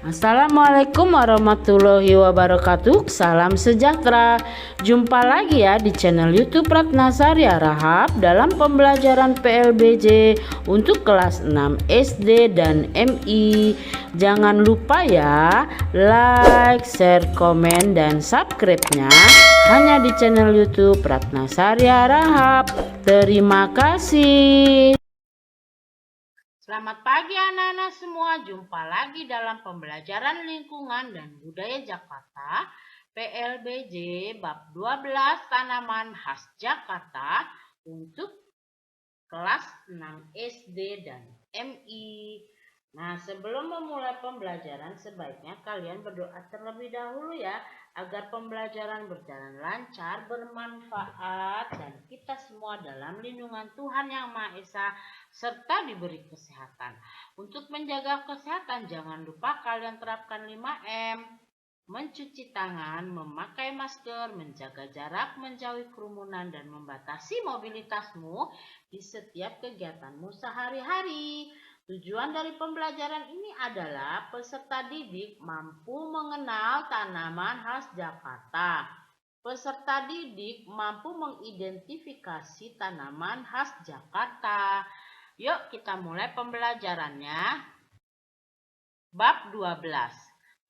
Assalamualaikum warahmatullahi wabarakatuh. Salam sejahtera. Jumpa lagi ya di channel YouTube Ratna Saria Rahab dalam pembelajaran PLBJ untuk kelas 6 SD dan MI. Jangan lupa ya, like, share, komen, dan subscribe-nya hanya di channel YouTube Ratna Saria Rahab. Terima kasih. Selamat pagi anak-anak semua, jumpa lagi dalam pembelajaran lingkungan dan budaya Jakarta PLBJ bab 12 tanaman khas Jakarta untuk kelas 6 SD dan MI. Nah, sebelum memulai pembelajaran sebaiknya kalian berdoa terlebih dahulu ya, agar pembelajaran berjalan lancar, bermanfaat, dan kita semua dalam lindungan Tuhan Yang Maha Esa serta diberi kesehatan. Untuk menjaga kesehatan jangan lupa kalian terapkan 5M. Mencuci tangan, memakai masker, menjaga jarak, menjauhi kerumunan, dan membatasi mobilitasmu di setiap kegiatanmu sehari-hari. Tujuan dari pembelajaran ini adalah peserta didik mampu mengenal tanaman khas Jakarta. Peserta didik mampu mengidentifikasi tanaman khas Jakarta. Yuk kita mulai pembelajarannya. Bab 12.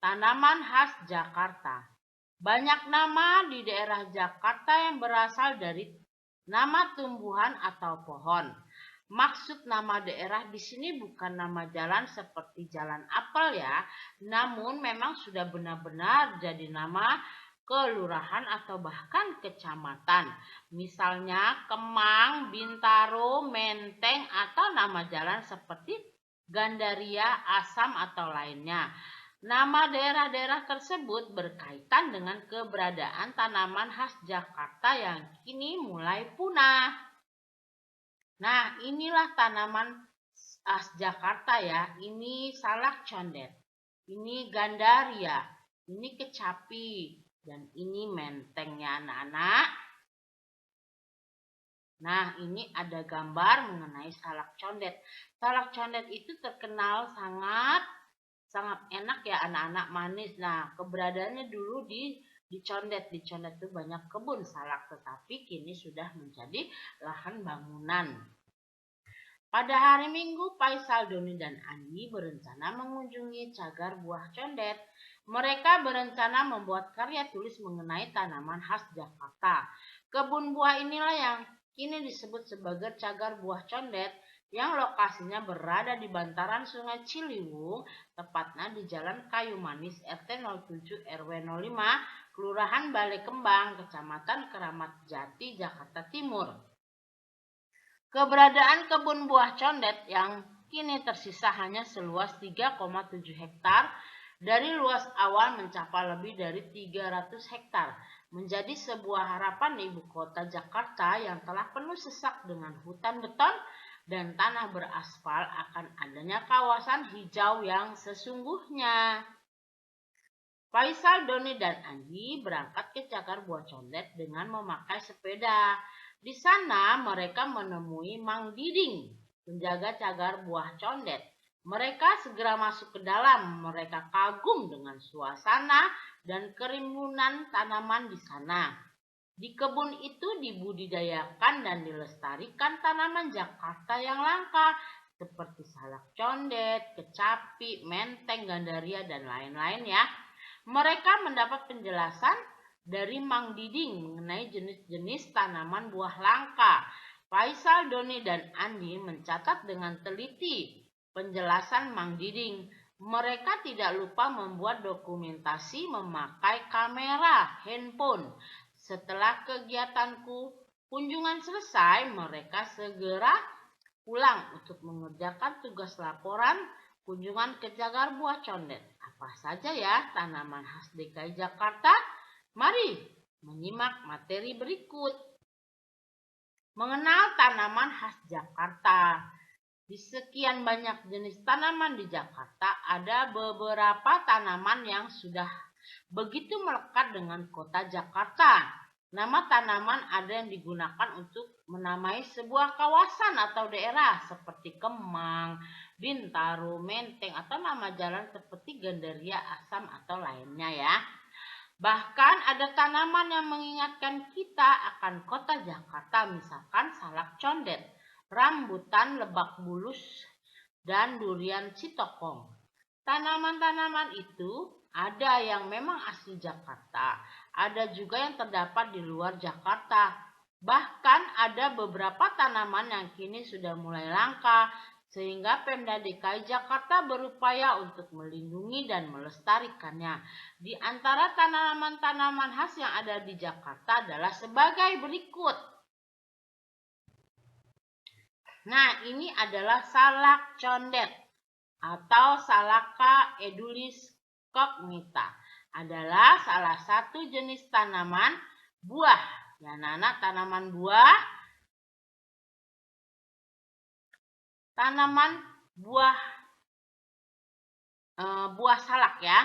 Tanaman khas Jakarta. Banyak nama di daerah Jakarta yang berasal dari nama tumbuhan atau pohon. Maksud nama daerah di sini bukan nama jalan seperti Jalan Apel ya, namun memang sudah benar-benar jadi nama kelurahan atau bahkan kecamatan. Misalnya Kemang, Bintaro, Menteng, atau nama jalan seperti Gandaria, Asam, atau lainnya. Nama daerah-daerah tersebut berkaitan dengan keberadaan tanaman khas Jakarta yang kini mulai punah. Nah, inilah tanaman khas Jakarta ya. Ini salak condet, ini gandaria, ini kecapi, dan ini mentengnya anak-anak. Nah, ini ada gambar mengenai salak condet. Salak condet itu terkenal sangat enak ya anak-anak, manis. Nah, keberadaannya dulu di Condet. Di Condet itu banyak kebun salak, tetapi kini sudah menjadi lahan bangunan. Pada hari Minggu, Faisal, Doni, dan Andi berencana mengunjungi cagar buah condet. Mereka berencana membuat karya tulis mengenai tanaman khas Jakarta. Kebun buah inilah yang kini disebut sebagai cagar buah condet, yang lokasinya berada di bantaran Sungai Ciliwung, tepatnya di Jalan Kayu Manis RT 07 RW 05, Kelurahan Balai Kembang, Kecamatan Keramat Jati, Jakarta Timur. Keberadaan kebun buah condet yang kini tersisa hanya seluas 3,7 hektar dari luas awal mencapai lebih dari 300 hektar. Menjadi sebuah harapan ibu kota Jakarta yang telah penuh sesak dengan hutan beton dan tanah beraspal akan adanya kawasan hijau yang sesungguhnya. Faisal, Doni, dan Andi berangkat ke cagar buah condet dengan memakai sepeda. Di sana mereka menemui Mang Diding, penjaga cagar buah condet. Mereka segera masuk ke dalam. Mereka kagum dengan suasana dan kerimbunan tanaman di sana. Di kebun itu dibudidayakan dan dilestarikan tanaman Jakarta yang langka seperti salak condet, kecapi, menteng, gandaria, dan lain-lain ya. Mereka mendapat penjelasan dari Mang Diding mengenai jenis-jenis tanaman buah langka. Faisal, Doni, dan Andi mencatat dengan teliti penjelasan Mang Diding. Mereka tidak lupa membuat dokumentasi memakai kamera handphone. Setelah kunjungan selesai, mereka segera pulang untuk mengerjakan tugas laporan kunjungan ke cagar buah condet. Apa saja ya tanaman khas DKI Jakarta? Mari menyimak materi berikut. Mengenal tanaman khas Jakarta. Di sekian banyak jenis tanaman di Jakarta, ada beberapa tanaman yang sudah begitu melekat dengan kota Jakarta. Nama tanaman ada yang digunakan untuk menamai sebuah kawasan atau daerah seperti Kemang, Bintaro, Menteng, atau nama jalan seperti Gandaria, Asam, atau lainnya ya. Bahkan ada tanaman yang mengingatkan kita akan kota Jakarta, misalkan salak condet, rambutan lebak bulus, dan durian citokong. Tanaman-tanaman itu ada yang memang asli Jakarta, ada juga yang terdapat di luar Jakarta. Bahkan ada beberapa tanaman yang kini sudah mulai langka, sehingga Pemda DKI Jakarta berupaya untuk melindungi dan melestarikannya. Di antara tanaman-tanaman khas yang ada di Jakarta adalah sebagai berikut. Nah, ini adalah salak condet atau Salaka edulis cognita. Adalah salah satu jenis tanaman buah. Ya, anak-anak, tanaman buah. Tanaman buah salak ya.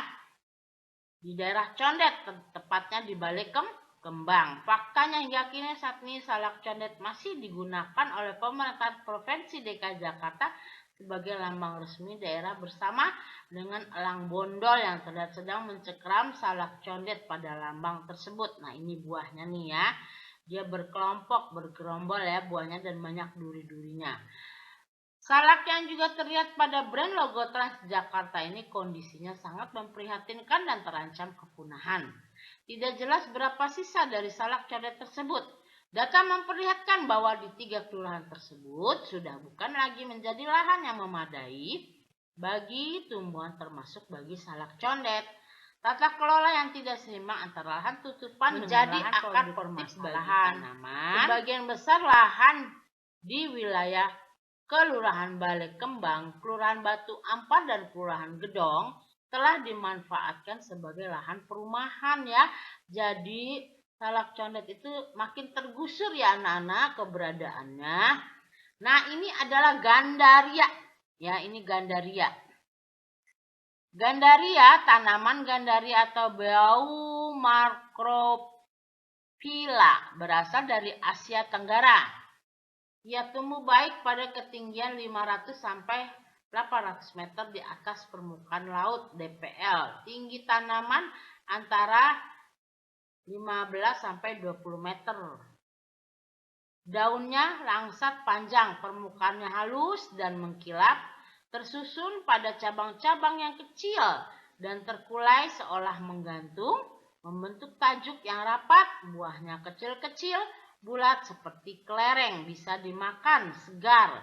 Di daerah Condet, tepatnya di Balai Kembang. Faktanya hingga kini saat ini salak condet masih digunakan oleh pemerintah Provinsi DKI Jakarta sebagai lambang resmi daerah bersama dengan elang bondol yang terlihat sedang mencekram salak condet pada lambang tersebut. Nah, ini buahnya nih ya. Dia berkelompok, bergerombol ya buahnya dan banyak duri-durinya. Salak yang juga terlihat pada brand logo Transjakarta ini kondisinya sangat memprihatinkan dan terancam kepunahan. Tidak jelas berapa sisa dari salak condet tersebut. Data memperlihatkan bahwa di 3 kelurahan tersebut sudah bukan lagi menjadi lahan yang memadai bagi tumbuhan termasuk bagi salak condet. Tata kelola yang tidak seimbang antara lahan tutupan menjadi akar permasalahan. Sebagian besar lahan di wilayah Kelurahan Balai Kembang, Kelurahan Batu Ampar, dan Kelurahan Gedong telah dimanfaatkan sebagai lahan perumahan ya. Jadi salak condet itu makin tergusur ya anak-anak keberadaannya. Nah, ini adalah gandaria. Ya, ini gandaria. Gandaria, tanaman gandaria atau bau macrophylla berasal dari Asia Tenggara. Ia tumbuh baik pada ketinggian 500 sampai 800 meter di atas permukaan laut (DPL). Tinggi tanaman antara 15 sampai 20 meter. Daunnya langsat panjang, permukaannya halus dan mengkilap, tersusun pada cabang-cabang yang kecil dan terkulai seolah menggantung, membentuk tajuk yang rapat. Buahnya kecil-kecil, bulat seperti kelereng, bisa dimakan segar,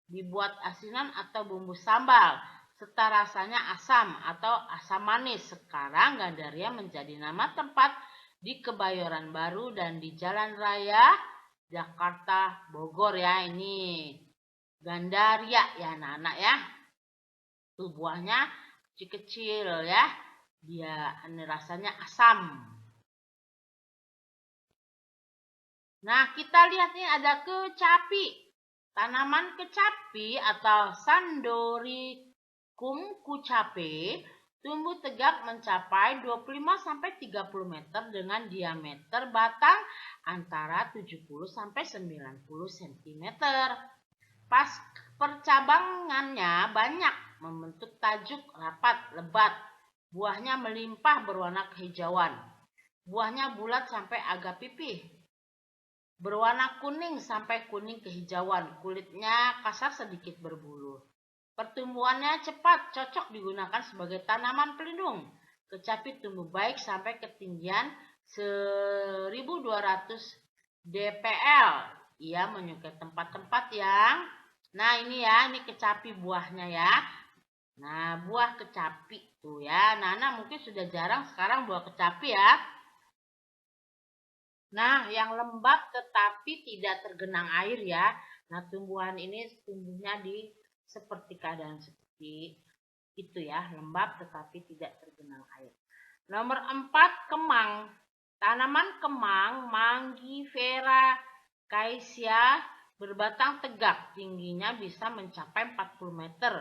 dibuat asinan atau bumbu sambal, serta rasanya asam atau asam manis. Sekarang gandaria menjadi nama tempat di Kebayoran Baru dan di Jalan Raya Jakarta Bogor ya. Ini gandaria ya anak-anak ya. Tuh buahnya kecil-kecil ya. Dia ini rasanya asam. Nah, kita lihat nih ada kecapi. Tanaman kecapi atau Sandoricum kucape tumbuh tegak mencapai 25 sampai 30 meter dengan diameter batang antara 70 sampai 90 cm. Pas percabangannya banyak, membentuk tajuk rapat, lebat. Buahnya melimpah berwarna kehijauan. Buahnya bulat sampai agak pipih, berwarna kuning sampai kuning kehijauan, kulitnya kasar sedikit berbulu. Pertumbuhannya cepat, cocok digunakan sebagai tanaman pelindung. Kecapi tumbuh baik sampai ketinggian 1200 dpl. Ia menyukai tempat-tempat yang, nah ini ya, ini kecapi buahnya ya. Nah, buah kecapi tuh ya. Nana mungkin sudah jarang sekarang buah kecapi ya. Nah, yang lembab tetapi tidak tergenang air ya. Nah, tumbuhan ini tumbuhnya di seperti keadaan seperti itu ya, lembab tetapi tidak tergenang air. Nomor 4, kemang. Tanaman kemang Mangifera caesia berbatang tegak, tingginya bisa mencapai 40 meter.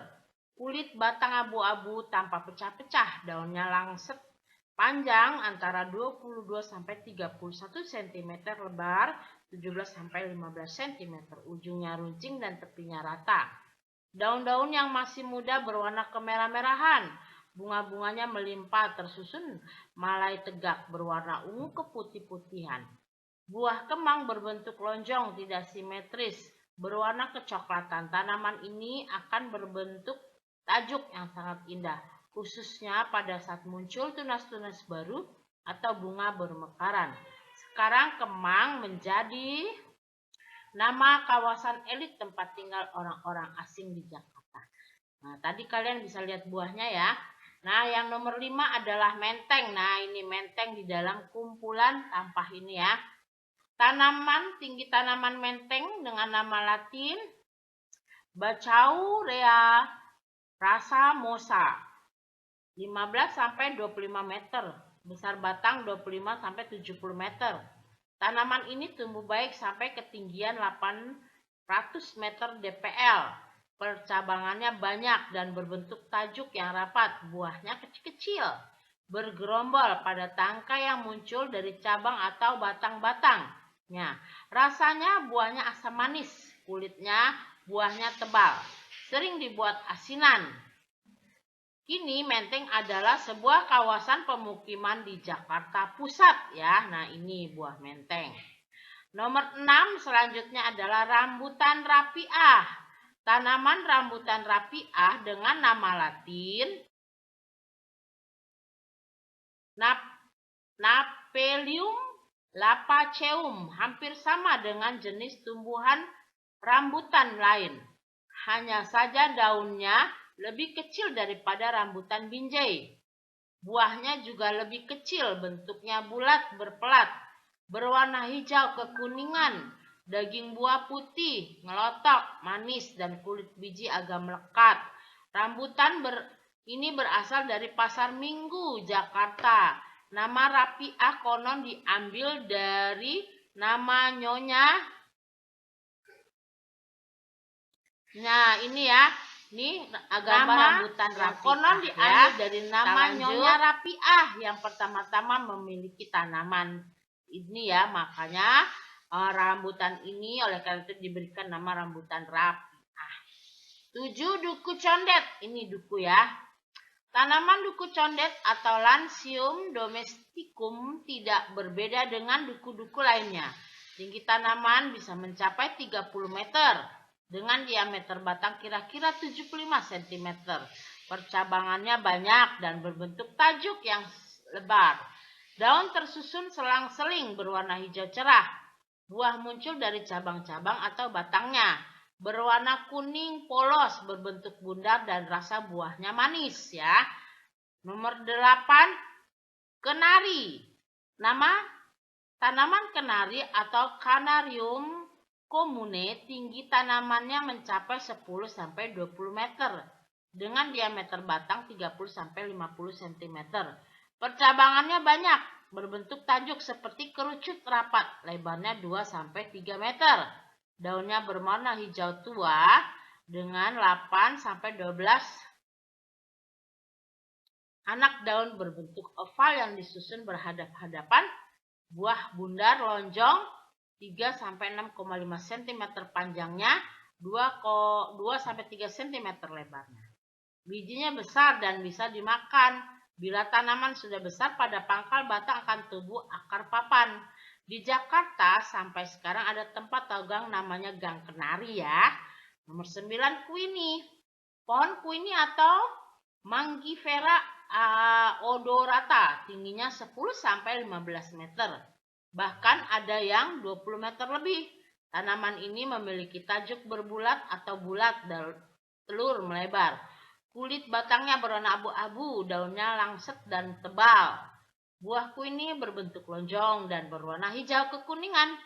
Kulit batang abu-abu tanpa pecah-pecah, daunnya langsat panjang antara 22 sampai 31 cm, lebar 17 sampai 15 cm, ujungnya runcing dan tepinya rata. Daun-daun yang masih muda berwarna kemerah-merahan. Bunga-bunganya melimpah tersusun malai tegak berwarna ungu keputih-putihan. Buah kemang berbentuk lonjong tidak simetris, berwarna kecoklatan. Tanaman ini akan berbentuk tajuk yang sangat indah, khususnya pada saat muncul tunas-tunas baru atau bunga bermekaran. Sekarang kemang menjadi nama kawasan elit tempat tinggal orang-orang asing di Jakarta. Nah, tadi kalian bisa lihat buahnya ya. Nah, yang nomor 5 adalah menteng. Nah, ini menteng di dalam kumpulan tampah ini ya. Tinggi tanaman menteng dengan nama Latin Bachaurea racemosa. 15-25 meter. Besar batang 25-70 meter. Tanaman ini tumbuh baik sampai ketinggian 800 meter dpl. Percabangannya banyak dan berbentuk tajuk yang rapat. Buahnya kecil-kecil, bergerombol pada tangkai yang muncul dari cabang atau batang-batangnya. Rasanya buahnya asam manis, kulitnya buahnya tebal, sering dibuat asinan. Kini Menteng adalah sebuah kawasan pemukiman di Jakarta Pusat ya. Nah, ini buah menteng. Nomor 6 selanjutnya adalah rambutan rapiah. Tanaman rambutan rapiah dengan nama Latin Napelium lapaceum, hampir sama dengan jenis tumbuhan rambutan lain. Hanya saja daunnya lebih kecil daripada rambutan binjai. Buahnya juga lebih kecil, bentuknya bulat berpelat, berwarna hijau kekuningan, daging buah putih, ngelotok, manis, dan kulit biji agak melekat. Rambutan ini berasal dari Pasar Minggu, Jakarta. Nama rapiah konon diambil dari nama nyonya. Nah, ini ya. Ini gambar rambutan rapiah. Konon diambil dari nama nyonya rapiah yang pertama-tama memiliki tanaman ini ya. Makanya rambutan ini oleh karena itu diberikan nama rambutan rapiah. 7. Duku condet. Ini duku ya. Tanaman duku condet atau Lansium domesticum tidak berbeda dengan duku-duku lainnya. Tinggi tanaman bisa mencapai 30 meter. Dengan diameter batang kira-kira 75 cm. Percabangannya banyak dan berbentuk tajuk yang lebar. Daun tersusun selang-seling berwarna hijau cerah. Buah muncul dari cabang-cabang atau batangnya. Berwarna kuning polos, berbentuk bundar dan rasa buahnya manis ya. Nomor 8, kenari. Nama tanaman kenari atau Canarium komune, tinggi tanamannya mencapai 10-20 meter dengan diameter batang 30-50 cm. Percabangannya banyak, berbentuk tajuk seperti kerucut rapat, lebarnya 2-3 meter. Daunnya berwarna hijau tua dengan 8-12 anak daun berbentuk oval yang disusun berhadap-hadapan. Buah bundar lonjong 3-6,5 cm panjangnya, 2-3 cm lebarnya. Bijinya besar dan bisa dimakan. Bila tanaman sudah besar, pada pangkal batang akan tumbuh akar papan. Di Jakarta sampai sekarang ada tempat atau gang namanya Gang Kenari ya. Nomor 9, kuini. Pohon kuini atau Mangifera odorata, tingginya 10-15 meter. Bahkan ada yang 20 meter lebih. Tanaman ini memiliki tajuk berbulat atau bulat dan telur melebar. Kulit batangnya berwarna abu-abu, daunnya langset dan tebal. Buah kuini berbentuk lonjong dan berwarna hijau kekuningan.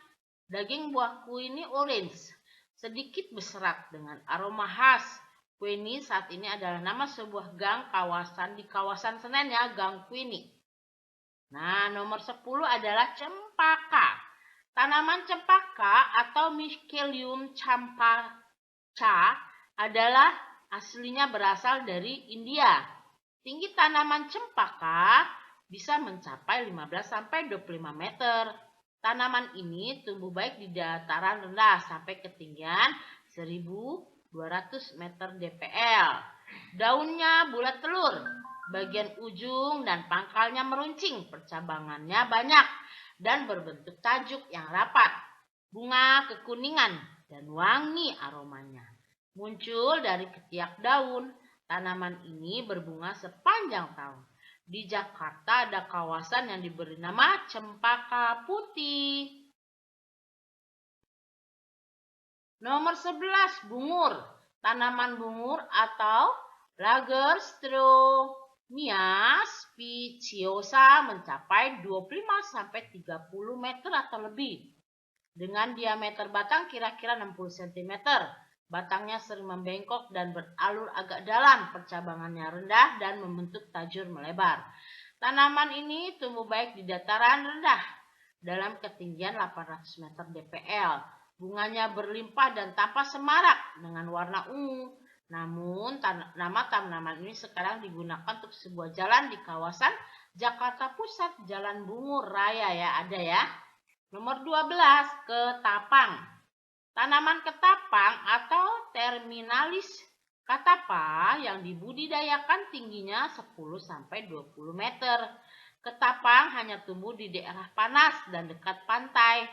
Daging buah kuini orange, sedikit berserat dengan aroma khas. Kuini saat ini adalah nama sebuah gang di kawasan Senen ya, Gang Kuini. Nah, nomor 10 adalah cempaka. Tanaman cempaka atau Miscelium champaca adalah aslinya berasal dari India. Tinggi tanaman cempaka bisa mencapai 15-25 meter. Tanaman ini tumbuh baik di dataran rendah sampai ketinggian 1000-2000 200 meter dpl. Daunnya bulat telur, bagian ujung dan pangkalnya meruncing, percabangannya banyak dan berbentuk tajuk yang rapat. Bunga kekuningan dan wangi aromanya muncul dari ketiak daun. Tanaman ini berbunga sepanjang tahun. Di Jakarta ada kawasan yang diberi nama Cempaka Putih. Nomor 11, bungur. Tanaman bungur atau Lagerstroemia speciosa mencapai 25-30 meter atau lebih. Dengan diameter batang kira-kira 60 cm. Batangnya sering membengkok dan beralur agak dalam, percabangannya rendah dan membentuk tajur melebar. Tanaman ini tumbuh baik di dataran rendah dalam ketinggian 800 meter dpl. Bunganya berlimpah dan tampak semarak dengan warna ungu. Namun, nama tanaman ini sekarang digunakan untuk sebuah jalan di kawasan Jakarta Pusat, Jalan Bungur Raya ya, ada ya. Nomor 12, ketapang. Tanaman ketapang atau Terminalis catapa yang dibudidayakan tingginya 10-20 meter. Ketapang hanya tumbuh di daerah panas dan dekat pantai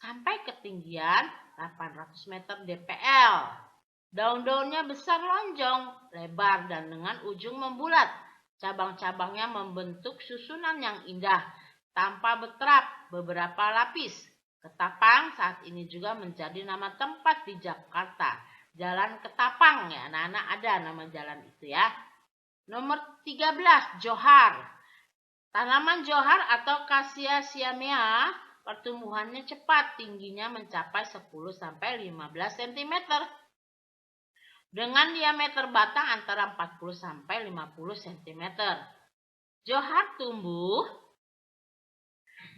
sampai ketinggian 800 meter dpl. Daun-daunnya besar lonjong, lebar dan dengan ujung membulat. Cabang-cabangnya membentuk susunan yang indah tanpa berterap beberapa lapis. Ketapang saat ini juga menjadi nama tempat di Jakarta. Jalan Ketapang ya, anak-anak ada nama jalan itu ya. Nomor 13, johar. Tanaman johar atau Cassia siamea pertumbuhannya cepat, tingginya mencapai 10-15 cm. Dengan diameter batang antara 40-50 cm. Johar tumbuh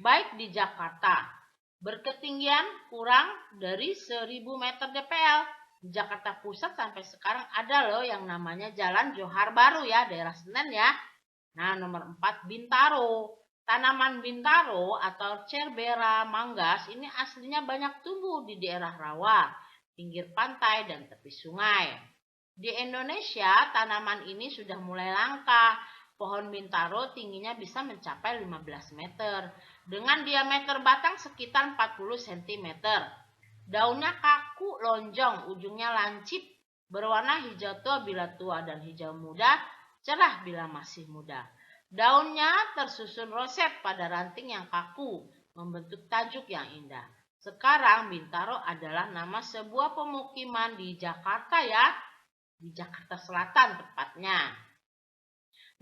baik di Jakarta. Berketinggian kurang dari 1000 meter dpl. Di Jakarta Pusat sampai sekarang ada loh yang namanya Jalan Johar Baru ya, daerah Senen ya. Nah, nomor 4, bintaro. Tanaman bintaro atau Cerbera manggas ini aslinya banyak tumbuh di daerah rawa, pinggir pantai dan tepi sungai. Di Indonesia, tanaman ini sudah mulai langka. Pohon bintaro tingginya bisa mencapai 15 meter. Dengan diameter batang sekitar 40 cm. Daunnya kaku lonjong, ujungnya lancip, berwarna hijau tua bila tua dan hijau muda, cerah bila masih muda. Daunnya tersusun roset pada ranting yang kaku, membentuk tajuk yang indah. Sekarang bintaro adalah nama sebuah pemukiman di Jakarta ya, di Jakarta Selatan tepatnya.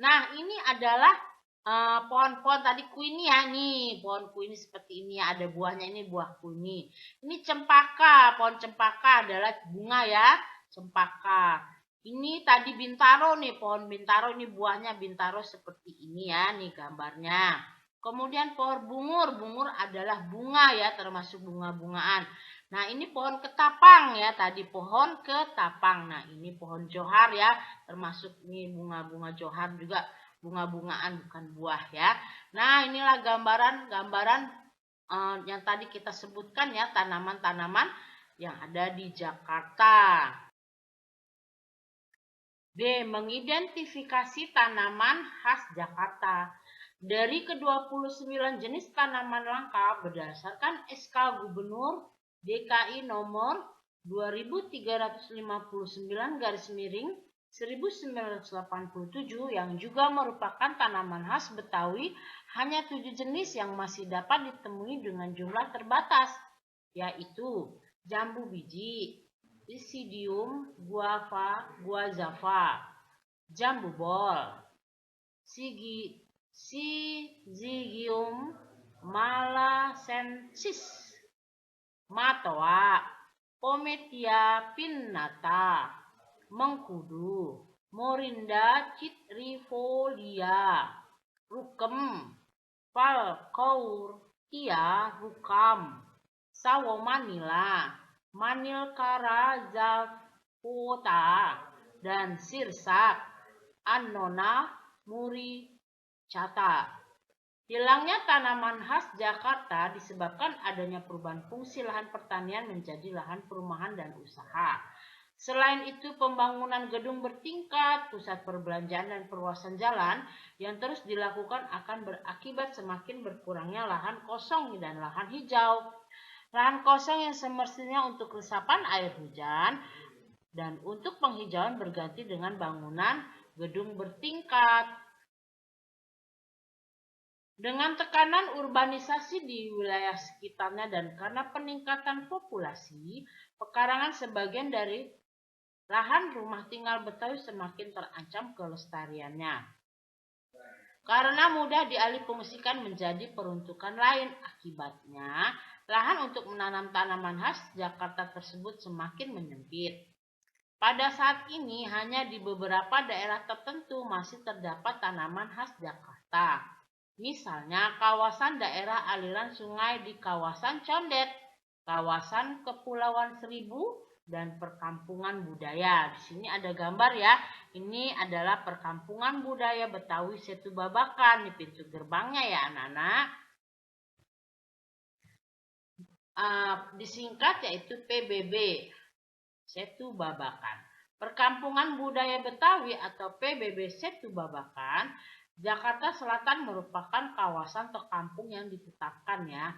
Nah, ini adalah pohon-pohon tadi kuinia nih, pohon kuini seperti ini ya, ada buahnya, ini buah kuini. Ini cempaka, pohon cempaka adalah bunga ya, cempaka. Ini tadi bintaro nih, pohon bintaro ini buahnya bintaro seperti ini ya, nih gambarnya. Kemudian pohon bungur, bungur adalah bunga ya, termasuk bunga-bungaan. Nah, ini pohon ketapang ya, tadi pohon ketapang. Nah, ini pohon johar ya, termasuk ini bunga-bunga johar juga. Bunga-bungaan bukan buah ya. Nah, inilah gambaran yang tadi kita sebutkan ya, tanaman-tanaman yang ada di Jakarta. B. Mengidentifikasi tanaman khas Jakarta. Dari ke-29 jenis tanaman langka berdasarkan SK Gubernur DKI nomor 2359/1987 yang juga merupakan tanaman khas Betawi, hanya 7 jenis yang masih dapat ditemui dengan jumlah terbatas, yaitu jambu biji, Isidium guazava, jambu bol, Syzygium malacensis, matoa, Pometia pinnata, mengkudu, Morinda citrifolia, rukem, Falcauria rukam, sawo manila, Manilkara zapota, dan sirsak, Annona muricata. Hilangnya tanaman khas Jakarta disebabkan adanya perubahan fungsi lahan pertanian menjadi lahan perumahan dan usaha. Selain itu, pembangunan gedung bertingkat, pusat perbelanjaan dan perluasan jalan yang terus dilakukan akan berakibat semakin berkurangnya lahan kosong dan lahan hijau. Lahan kosong yang semestinya untuk resapan air hujan dan untuk penghijauan berganti dengan bangunan gedung bertingkat. Dengan tekanan urbanisasi di wilayah sekitarnya dan karena peningkatan populasi, pekarangan sebagian dari lahan rumah tinggal Betawi semakin terancam kelestariannya. Karena mudah dialih fungsikan menjadi peruntukan lain, akibatnya lahan untuk menanam tanaman khas Jakarta tersebut semakin menyempit. Pada saat ini hanya di beberapa daerah tertentu masih terdapat tanaman khas Jakarta. Misalnya kawasan daerah aliran sungai di kawasan Condet, kawasan Kepulauan Seribu, dan perkampungan budaya. Di sini ada gambar ya. Ini adalah perkampungan budaya Betawi Setu Babakan di pintu gerbangnya ya anak-anak. Disingkat yaitu PBB, Setu Babakan. Perkampungan budaya Betawi atau PBB Setu Babakan, Jakarta Selatan merupakan kawasan terkampung yang ditetapkan ya.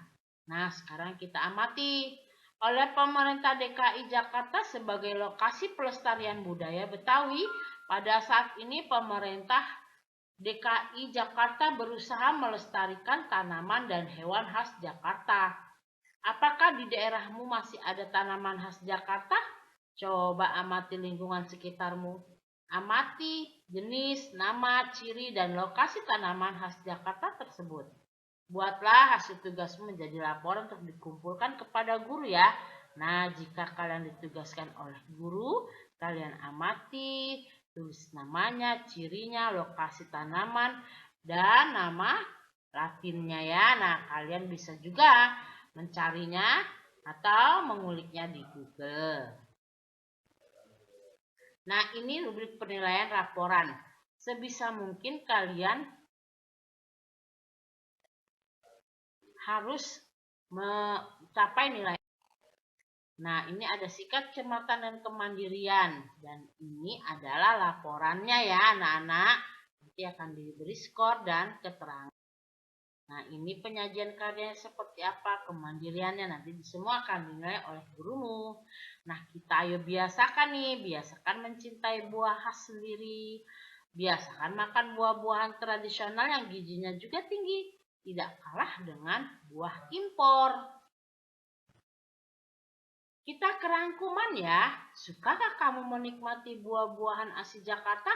Nah, sekarang kita amati. Oleh pemerintah DKI Jakarta sebagai lokasi pelestarian budaya Betawi, pada saat ini pemerintah DKI Jakarta berusaha melestarikan tanaman dan hewan khas Jakarta. Apakah di daerahmu masih ada tanaman khas Jakarta? Coba amati lingkungan sekitarmu. Amati jenis, nama, ciri, dan lokasi tanaman khas Jakarta tersebut. Buatlah hasil tugasmu menjadi laporan untuk dikumpulkan kepada guru ya. Nah, jika kalian ditugaskan oleh guru, kalian amati, tulis namanya, cirinya, lokasi tanaman, dan nama latinnya ya. Nah, kalian bisa juga mencarinya atau menguliknya di Google. Nah, ini rubrik penilaian laporan. Sebisa mungkin kalian harus mencapai nilai. Nah, ini ada sikap kecermatan dan kemandirian. Dan ini adalah laporannya ya anak-anak. Nanti akan diberi skor dan keterangan. Nah, ini penyajian karyanya seperti apa, kemandiriannya nanti semua akan dinilai oleh gurumu. Nah, kita ayo biasakan nih, biasakan mencintai buah khas sendiri. Biasakan makan buah-buahan tradisional yang gizinya juga tinggi. Tidak kalah dengan buah impor. Kita ke rangkuman ya. Sukakah kamu menikmati buah-buahan asli Jakarta?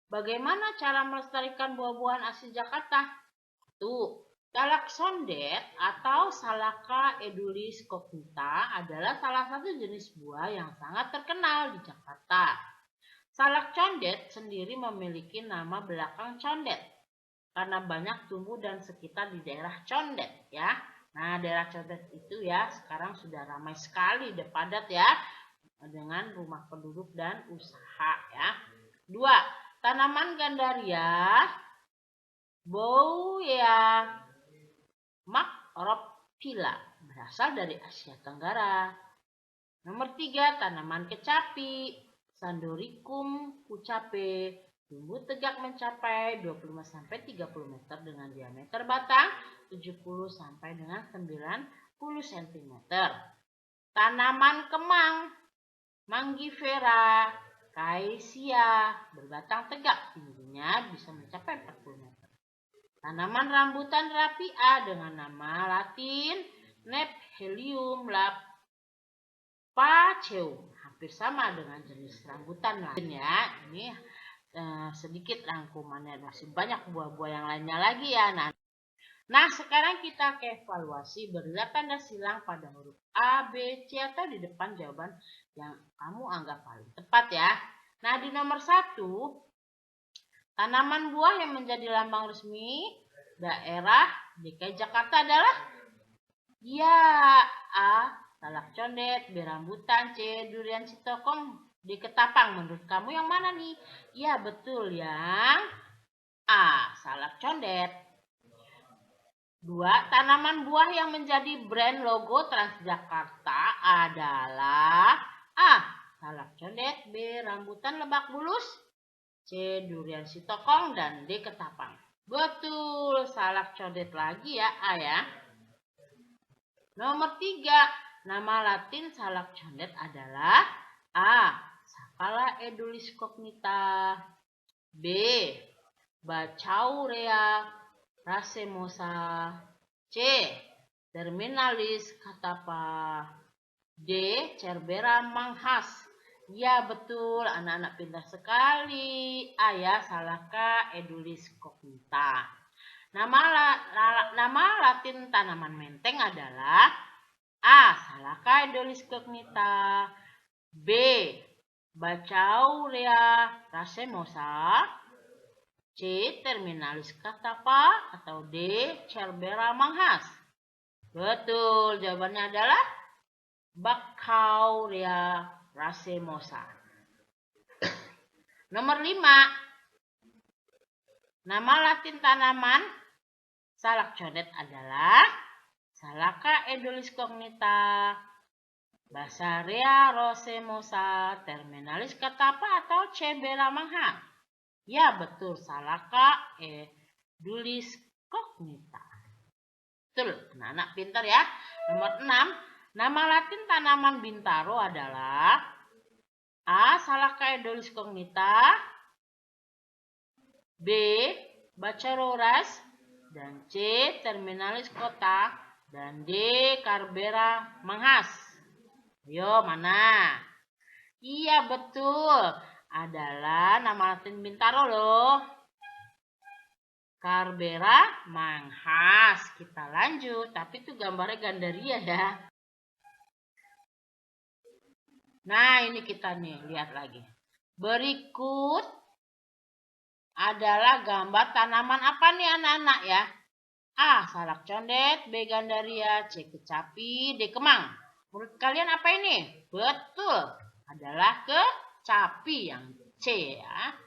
Bagaimana cara melestarikan buah-buahan asli Jakarta? Tuh, salak condet atau Salaka edulis cognita adalah salah satu jenis buah yang sangat terkenal di Jakarta. Salak condet sendiri memiliki nama belakang condet karena banyak tumbuh dan sekitar di daerah Condet ya. Nah, daerah Condet itu ya sekarang sudah ramai sekali, padat ya dengan rumah penduduk dan usaha ya. 2. Tanaman gandaria Bouea macrophylla berasal dari Asia Tenggara. Nomor 3. Tanaman kecapi Sandoricum cucape. Tumbuh tegak mencapai 25-30 meter dengan diameter batang 70 sampai dengan 90 cm. Tanaman kemang Mangifera caesia berbatang tegak, tingginya bisa mencapai 40 meter. Tanaman rambutan rapia dengan nama latin Nephelium lapaceum, hampir sama dengan jenis rambutan lain ya. Ini sedikit rangkumannya, masih banyak buah-buah yang lainnya lagi ya. Nah, sekarang kita ke evaluasi. Berilah tanda silang pada huruf A, B, C atau di depan jawaban yang kamu anggap paling tepat ya. Nah, di nomor 1, tanaman buah yang menjadi lambang resmi daerah DKI Jakarta adalah ya A, salak condet, B, rambutan, C, durian sitokong, di ketapang. Menurut kamu yang mana nih? Iya betul, yang A, salak condet. 2. Tanaman buah yang menjadi brand logo Transjakarta adalah A, salak condet. B. Rambutan lebak bulus. C. Durian sitokong. Dan D. ketapang. Betul, salak condet lagi ya, A ya. Nomor 3, nama latin salak condet adalah A. Sakala edulis cognita. B. Bachaurea racemosa. C. Terminalis catapa. D. Cerbera manghas. Ya betul, anak-anak pintar sekali. A ya, Salaka edulis cognita. Nama latin tanaman menteng adalah A. Salaka edulis cognita. B. Bachaurea racemosa. C. Terminalis catapa. Atau D. Cerbera manghas. Betul, jawabannya adalah Bachaurea racemosa. Nomor 5. Nama latin tanaman salak condet adalah Salaka edulis cognita, Basarea racemosa, Terminalis catapa atau Cerbera manghas. Ya betul, Salaka edulis cognita. Betul, anak-anak pintar ya. Nomor 6. Nama latin tanaman bintaro adalah A. Salaka edulis cognita, B. Bacharoras, dan C. Terminalis kota, dan D. Cerbera manghas. Ayo, mana? Iya betul, adalah nama latin bintaro loh. Cerbera manghas. Kita lanjut, tapi itu gambarnya gandaria ya. Nah, ini kita nih, lihat lagi. Berikut adalah gambar tanaman apa nih anak-anak ya? A. Salak condet, B. Gandaria, C. Kecapi, D. Kemang. Menurut kalian apa ini? Betul, adalah kecapi yang C ya.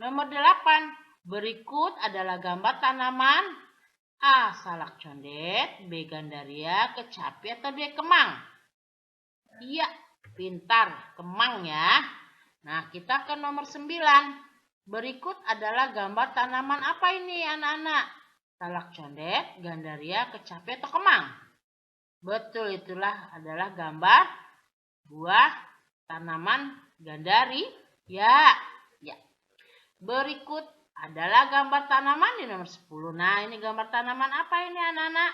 Nomor 8. Berikut adalah gambar tanaman A. Salak condet, B. Gandaria, kecapi atau D. Kemang. Iya, pintar, kemang ya. Nah, kita ke nomor 9. Berikut adalah gambar tanaman apa ini anak-anak? Salak condet, gandaria, kecapi atau kemang? Betul, itulah adalah gambar buah tanaman gandari. Ya. Berikut adalah gambar tanaman di nomor 10. Nah, ini gambar tanaman apa ini anak-anak?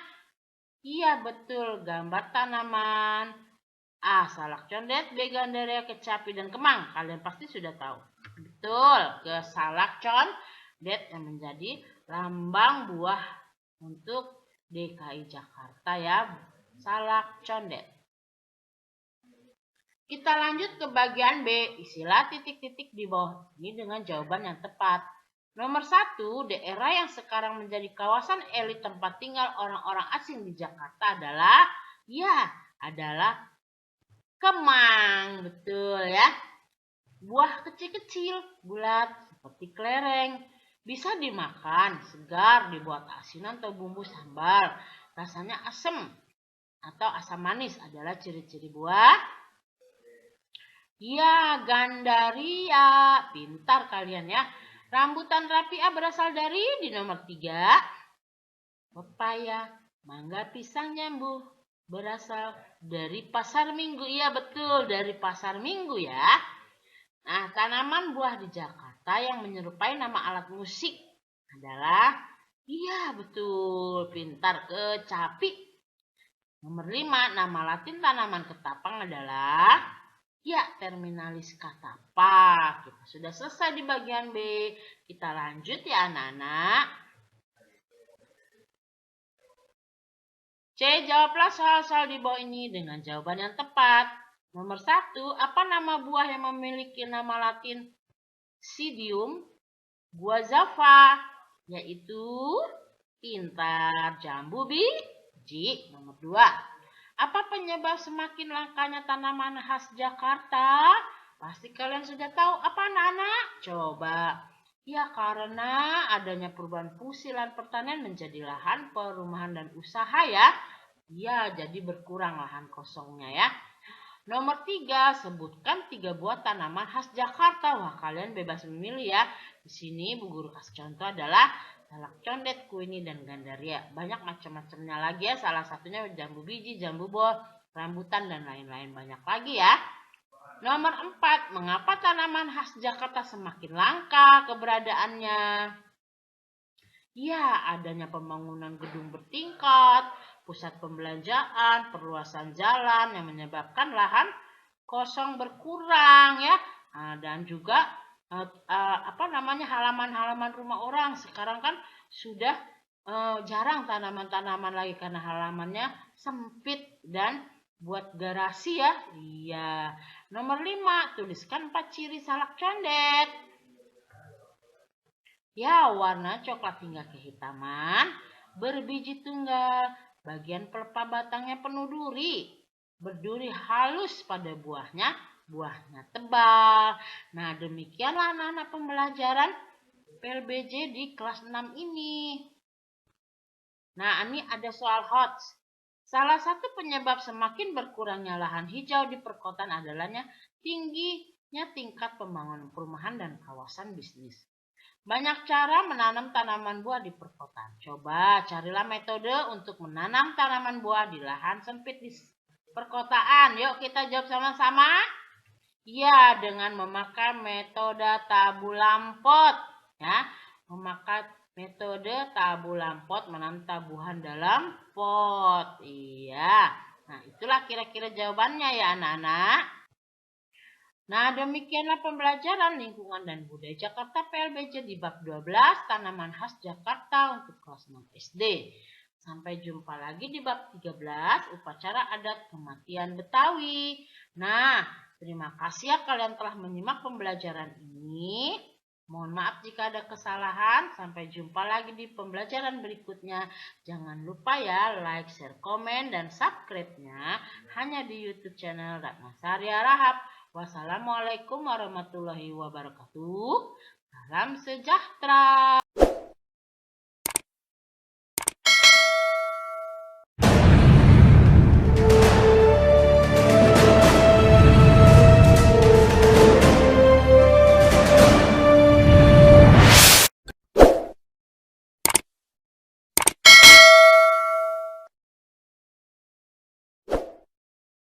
Iya, betul, gambar tanaman A. Salak condet, B. Gandaria, kecapi, dan kemang. Kalian pasti sudah tahu. Betul, ke salak condet yang menjadi lambang buah untuk DKI Jakarta ya. Salak condet. Kita lanjut ke bagian B. Isilah titik-titik di bawah ini dengan jawaban yang tepat. Nomor 1, daerah yang sekarang menjadi kawasan elit tempat tinggal orang-orang asing di Jakarta adalah Kemang. Betul ya. Buah kecil-kecil, bulat, seperti kelereng. Bisa dimakan, segar, dibuat asinan atau bumbu sambal. Rasanya asam atau asam manis adalah ciri-ciri buah. Ya, gandaria. Pintar kalian ya. Rambutan rapia berasal dari di nomor 3. Pepaya, mangga, pisang, jambu berasal dari pasar minggu. Iya betul, dari pasar minggu ya. Nah, tanaman buah di Jakarta yang menyerupai nama alat musik adalah, iya betul, pintar, kecapi. Nomor 5, nama latin tanaman ketapang adalah Terminalis catapa. Kita sudah selesai di bagian B. Kita lanjut ya anak-anak. C. Jawablah soal-soal di bawah ini dengan jawaban yang tepat. Nomor 1. Apa nama buah yang memiliki nama latin Psidium guazava? Yaitu pintar, jambu biji. Nomor 2. Apa penyebab semakin langkanya tanaman khas Jakarta? Pasti kalian sudah tahu. Apa anak-anak? Coba. Ya, karena adanya perubahan fungsi lahan pertanian menjadi lahan perumahan dan usaha ya. Ya, jadi berkurang lahan kosongnya ya. Nomor 3, sebutkan 3 buah tanaman khas Jakarta. Wah, kalian bebas memilih ya. Di sini Bu Guru kasih contoh adalah salak condet, kuini, dan gandaria. Banyak macam-macamnya lagi ya. Salah satunya jambu biji, jambu bol, rambutan, dan lain-lain. Banyak lagi ya. Nomor 4, mengapa tanaman khas Jakarta semakin langka keberadaannya? Ya, adanya pembangunan gedung bertingkat, pusat pembelanjaan, perluasan jalan yang menyebabkan lahan kosong berkurang ya. Dan juga halaman-halaman rumah orang sekarang kan sudah jarang tanaman-tanaman lagi karena halamannya sempit dan buat garasi ya. Iya. Nomor 5, tuliskan 4 ciri salak condet. Ya, warna coklat hingga kehitaman, berbiji tunggal, bagian pelepah batangnya penuh duri, berduri halus pada buahnya, buahnya tebal. Nah, demikianlah anak-anak pembelajaran PLBJ di kelas 6 ini. Nah, ini ada soal HOTS. Salah satu penyebab semakin berkurangnya lahan hijau di perkotaan adalahnya tingginya tingkat pembangunan perumahan dan kawasan bisnis. Banyak cara menanam tanaman buah di perkotaan. Coba carilah metode untuk menanam tanaman buah di lahan sempit di perkotaan. Yuk kita jawab sama-sama. Ya, dengan memakai metode tabulam pot. Ya, memakai metode tabulam pot menanam tabuhan dalam pot. Iya. Nah, itulah kira-kira jawabannya ya anak-anak. Nah, demikianlah pembelajaran lingkungan dan budaya Jakarta PLBJ di bab 12 tanaman khas Jakarta untuk kelas 6 SD. Sampai jumpa lagi di bab 13 upacara adat kematian Betawi. Nah, terima kasih ya kalian telah menyimak pembelajaran ini. Mohon maaf jika ada kesalahan. Sampai jumpa lagi di pembelajaran berikutnya. Jangan lupa ya like, share, komen, dan subscribe-nya hanya di YouTube channel Ratna Saria Rahab. Wassalamualaikum warahmatullahi wabarakatuh. Salam sejahtera.